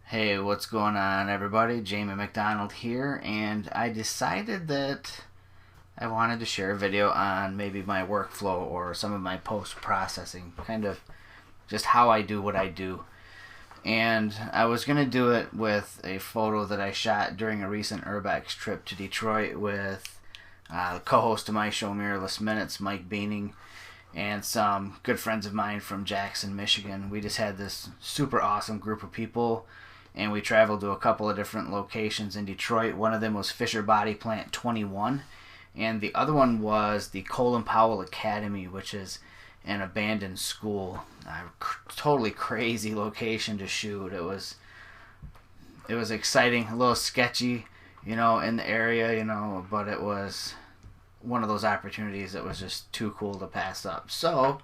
Hey, what's going on, everybody? Jamie MacDonald here, and I decided that I wanted to share a video on maybe my workflow or some of my post processing, kind of just how I do what I do. And I was going to do it with a photo that I shot during a recent Urbex trip to Detroit with the co host of my show, Mirrorless Minutes, Mike Beaning, and some good friends of mine from Jackson, Michigan. We just had this super awesome group of people, and we traveled to a couple of different locations in Detroit. One of them was Fisher Body Plant 21, and the other one was the Colin Powell Academy, which is an abandoned school. Totally crazy location to shoot. It was exciting, a little sketchy, in the area, but it was one of those opportunities that was just too cool to pass up. So,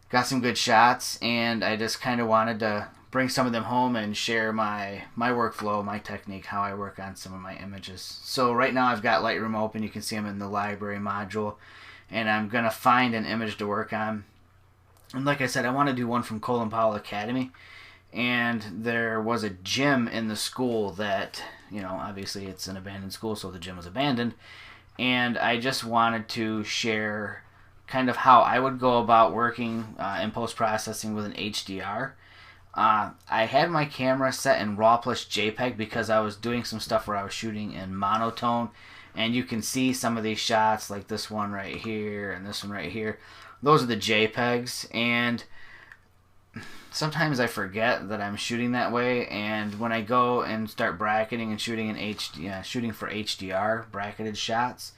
got some good shots, and I just kind of wanted to bring some of them home and share my workflow, my technique, how I work on some of my images. So right now I've got Lightroom open. You can see I'm in the library module, and I'm going to find an image to work on. And like I said, I want to do one from Colin Powell Academy, and there was a gym in the school that, obviously it's an abandoned school, so the gym was abandoned, and I just wanted to share kind of how I would go about working in post-processing with an HDR. I had my camera set in RAW plus JPEG because I was doing some stuff where I was shooting in monotone, and you can see some of these shots, like this one right here and this one right here. Those are the JPEGs, and sometimes I forget that I'm shooting that way, and when I go and start bracketing and shooting shooting for HDR bracketed shots,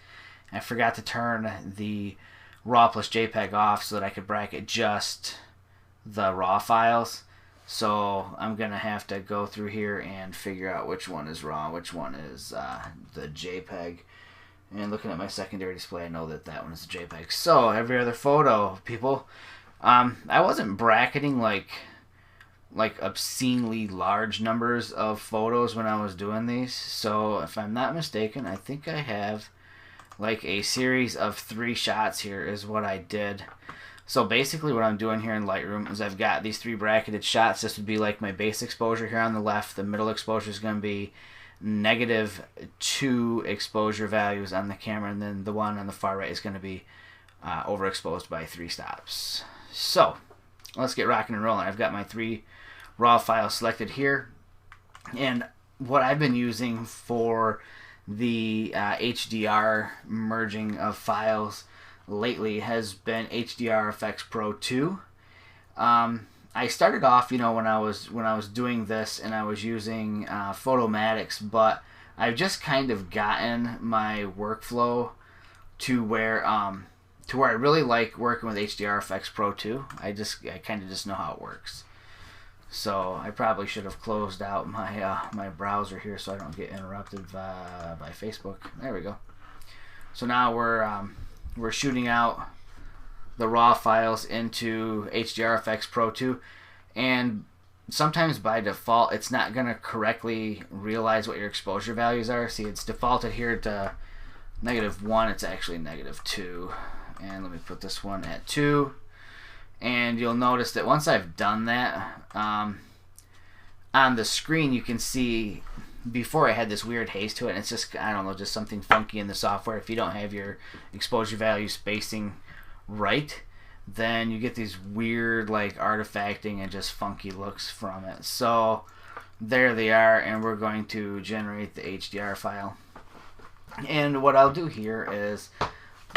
I forgot to turn the RAW plus JPEG off so that I could bracket just the RAW files. So I'm going to have to go through here and figure out which one is RAW, which one is the JPEG. And looking at my secondary display, I know that that one is the JPEG. So every other photo, people, I wasn't bracketing like obscenely large numbers of photos when I was doing these. So if I'm not mistaken, I think I have like a series of 3 shots here is what I did. So basically what I'm doing here in Lightroom is I've got these 3 bracketed shots. This would be like my base exposure here on the left. The middle exposure is going to be -2 exposure values on the camera, and then the one on the far right is going to be overexposed by 3 stops. So let's get rocking and rolling. I've got my 3 RAW files selected here, and what I've been using for the HDR merging of files lately has been HDR Effects Pro 2. I started off, when I was doing this, and I was using Photomatics, but I've just kind of gotten my workflow to where I really like working with HDR Effects Pro 2. I kind of just know how it works. So I probably should have closed out my browser here so I don't get interrupted by Facebook. There we go. So now we're shooting out the RAW files into HDR Effects Pro 2, and sometimes by default it's not going to correctly realize what your exposure values are. See, it's defaulted here to -1. It's actually -2, and let me put this one at 2, and you'll notice that once I've done that, on the screen you can see before I had this weird haze to it, and it's just, I don't know, just something funky in the software. If you don't have your exposure value spacing right, then you get these weird like artifacting and just funky looks from it. So there they are, and we're going to generate the HDR file. And what I'll do here is,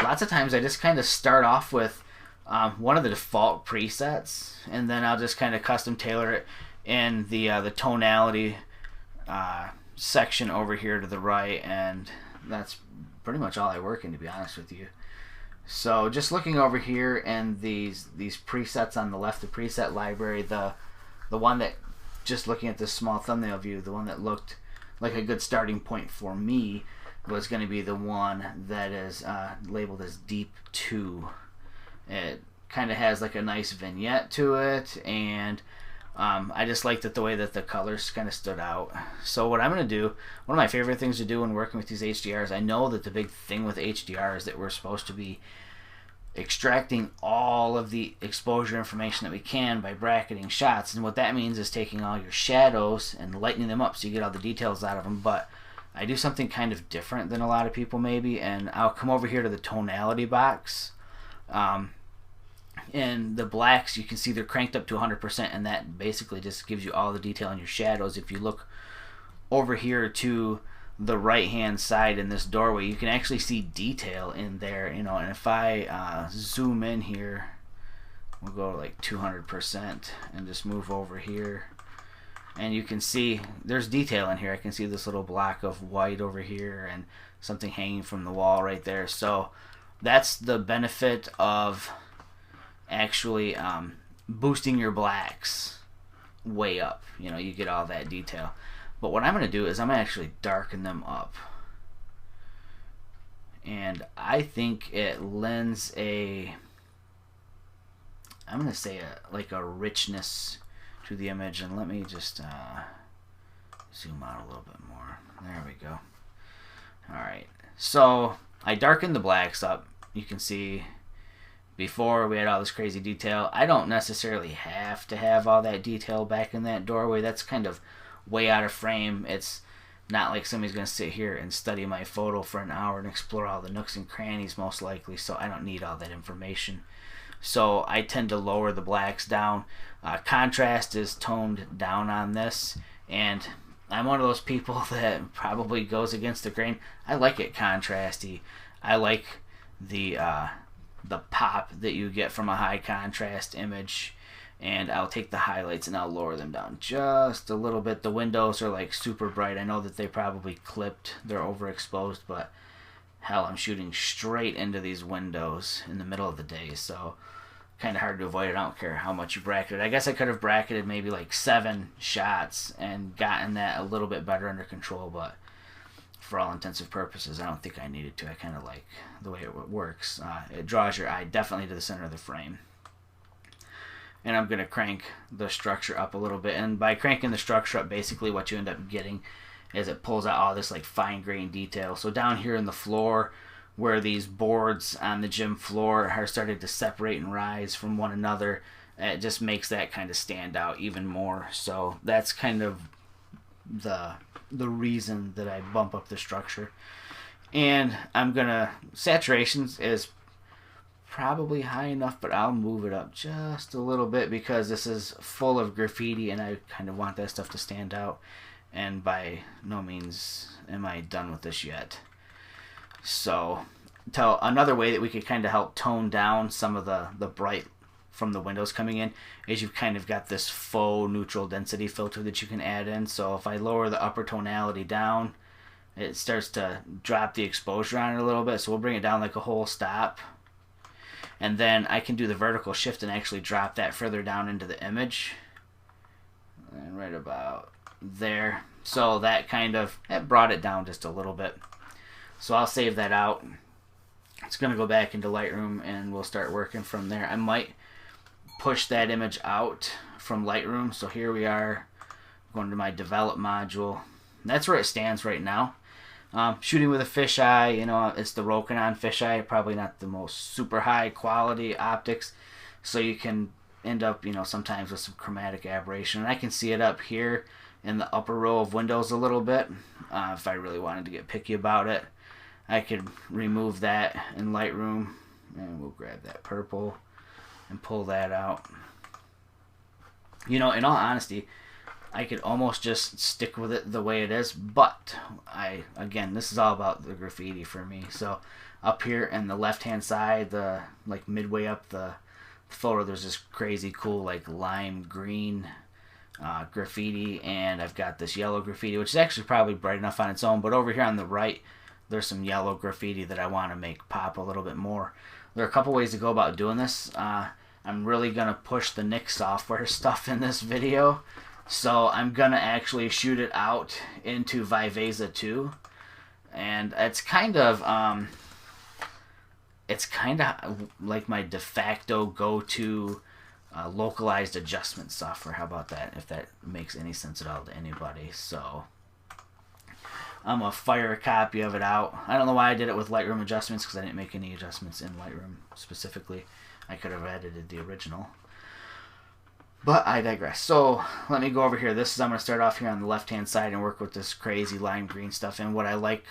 lots of times I just kind of start off with one of the default presets, and then I'll just kind of custom tailor it in the tonality section over here to the right, and that's pretty much all I work in, to be honest with you. So just looking over here, and these presets on the left, the preset library, the one that, just looking at this small thumbnail view, the one that looked like a good starting point for me was going to be the one that is labeled as Deep 2. It kind of has like a nice vignette to it, and I just liked it the way that the colors kind of stood out. So what I'm going to do, one of my favorite things to do when working with these HDRs, I know that the big thing with HDR is that we're supposed to be extracting all of the exposure information that we can by bracketing shots. And what that means is taking all your shadows and lightening them up so you get all the details out of them. But I do something kind of different than a lot of people maybe, and I'll come over here to the tonality box. And the blacks, you can see they're cranked up to 100%, and that basically just gives you all the detail in your shadows. If you look over here to the right hand side in this doorway, you can actually see detail in there, you know. And if I zoom in here, we'll go to like 200% and just move over here, and you can see there's detail in here. I can see this little block of white over here and something hanging from the wall right there. So that's the benefit of actually boosting your blacks way up. You know, you get all that detail. But what I'm going to do is I'm going to actually darken them up. And I think it lends a, I'm going to say like a richness to the image. And let me just zoom out a little bit more. There we go. Alright, so I darkened the blacks up. You can see before we had all this crazy detail. I don't necessarily have to have all that detail back in that doorway. That's kind of way out of frame. It's not like somebody's going to sit here and study my photo for an hour and explore all the nooks and crannies, most likely, so I don't need all that information. So I tend to lower the blacks down. Contrast is toned down on this, and I'm one of those people that probably goes against the grain. I like it contrasty. I like the pop that you get from a high contrast image, and I'll take the highlights and I'll lower them down just a little bit. The windows are like super bright. I know that they probably clipped, they're overexposed, but hell, I'm shooting straight into these windows in the middle of the day, so kind of hard to avoid it. I don't care how much you bracket it. I guess I could have bracketed maybe like 7 shots and gotten that a little bit better under control, but for all intensive purposes, I don't think I needed to. I kind of like the way it works. It draws your eye definitely to the center of the frame. And I'm going to crank the structure up a little bit. And by cranking the structure up, basically what you end up getting is it pulls out all this like fine-grained detail. So down here in the floor, where these boards on the gym floor are starting to separate and rise from one another, it just makes that kind of stand out even more. So that's kind of the reason that I bump up the structure. And I'm gonna, saturations is probably high enough, but I'll move it up just a little bit because this is full of graffiti and I kind of want that stuff to stand out. And by no means am I done with this yet. So another way that we could kind of help tone down some of the bright from the windows coming in is you've kind of got this faux neutral density filter that you can add in. So if I lower the upper tonality down, it starts to drop the exposure on it a little bit. So we'll bring it down like a whole stop. And then I can do the vertical shift and actually drop that further down into the image. And right about there. So that kind of, that brought it down just a little bit. So I'll save that out. It's going to go back into Lightroom and we'll start working from there. I might push that image out from Lightroom. So here we are going to my develop module. And that's where it stands right now. Shooting with a fisheye, you know, it's the Rokinon fisheye, probably not the most super high quality optics. So you can end up, you know, sometimes with some chromatic aberration. And I can see it up here in the upper row of windows a little bit. If I really wanted to get picky about it, I could remove that in Lightroom, and we'll grab that purple and pull that out. You know, in all honesty, I could almost just stick with it the way it is, but again, this is all about the graffiti for me. So up here in the left hand side, like midway up the photo, there's this crazy cool like lime green graffiti, and I've got this yellow graffiti, which is actually probably bright enough on its own, but over here on the right, there's some yellow graffiti that I want to make pop a little bit more. There are a couple ways to go about doing this. I'm really going to push the Nik software stuff in this video, so I'm going to actually shoot it out into Viveza 2, and it's kind of like my de facto go-to localized adjustment software. How about that, if that makes any sense at all to anybody? So I'm going to fire a copy of it out. I don't know why I did it with Lightroom adjustments, because I didn't make any adjustments in Lightroom specifically. I could have edited the original. But I digress. So let me go over here. This is, I'm going to start off here on the left-hand side and work with this crazy lime green stuff. And what I like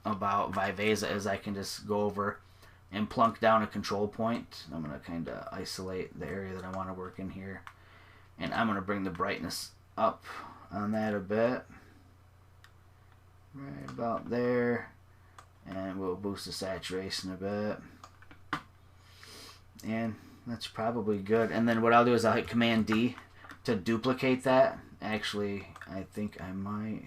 about Viveza is I can just go over and plunk down a control point. I'm going to kind of isolate the area that I want to work in here. And I'm going to bring the brightness up on that a bit. Right about there. And we'll boost the saturation a bit. And that's probably good. And then what I'll do is I'll hit Command D to duplicate that. Actually, I think I might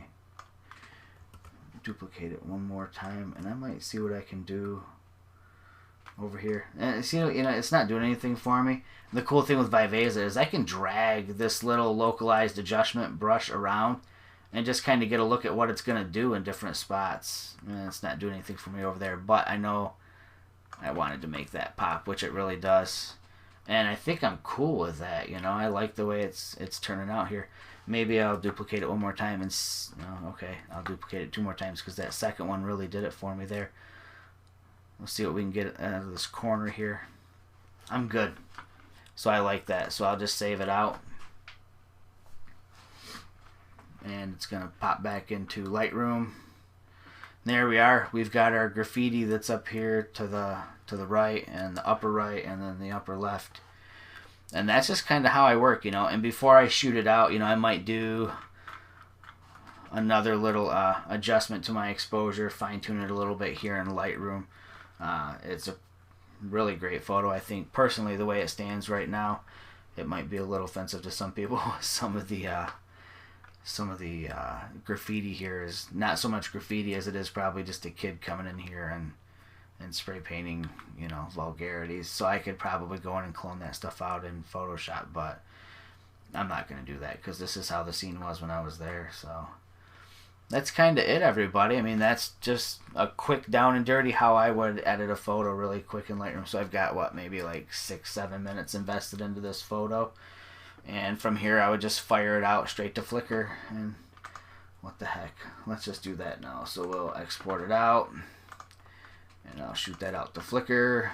duplicate it one more time, and I might see what I can do over here. And see, you know, it's not doing anything for me. The cool thing with Viveza is I can drag this little localized adjustment brush around and just kind of get a look at what it's going to do in different spots. And it's not doing anything for me over there, but I know I wanted to make that pop, which it really does. And I think I'm cool with that, you know. I like the way it's turning out here. Maybe I'll duplicate it one more time and... No, okay, I'll duplicate it 2 more times because that second one really did it for me there. We'll see what we can get out of this corner here. I'm good. So I like that. So I'll just save it out. And it's going to pop back into Lightroom. There we are. We've got our graffiti that's up here to the right and the upper right and then the upper left. And that's just kind of how I work, you know. And before I shoot it out, you know, I might do another little adjustment to my exposure, fine-tune it a little bit here in Lightroom. It's a really great photo. I think personally the way it stands right now, it might be a little offensive to some people. Some of the graffiti here is not so much graffiti as it is probably just a kid coming in here and spray painting, you know, vulgarities. So I could probably go in and clone that stuff out in Photoshop, but I'm not going to do that because this is how the scene was when I was there. So that's kind of it, everybody. I mean, that's just a quick down and dirty how I would edit a photo really quick in Lightroom. So I've got, what, maybe like 6-7 minutes invested into this photo. And from here, I would just fire it out straight to Flickr. And what the heck? Let's just do that now. So we'll export it out. And I'll shoot that out to Flickr.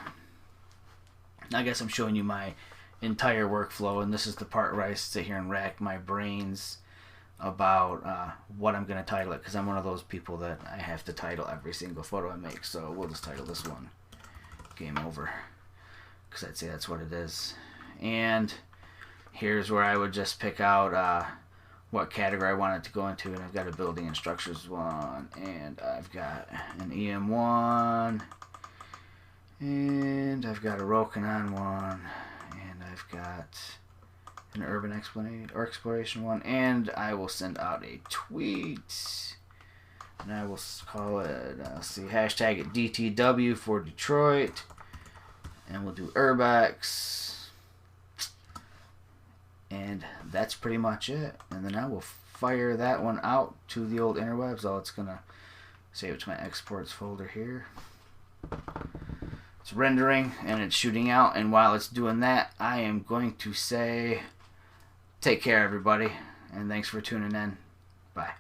I guess I'm showing you my entire workflow. And this is the part where I sit here and rack my brains about what I'm going to title it. Because I'm one of those people that I have to title every single photo I make. So we'll just title this one Game Over. Because I'd say that's what it is. And here's where I would just pick out what category I want it to go into. And I've got a building and structures one, and I've got an EM one, and I've got a Rokinon one, and I've got an urban exploration one, and I will send out a tweet, and I will call it, let's see, hashtag it DTW for Detroit, and we'll do Urbex. And that's pretty much it. And then I will fire that one out to the old interwebs. Oh, it's going to save it to my exports folder here. It's rendering and it's shooting out. And while it's doing that, I am going to say, take care, everybody. And thanks for tuning in. Bye.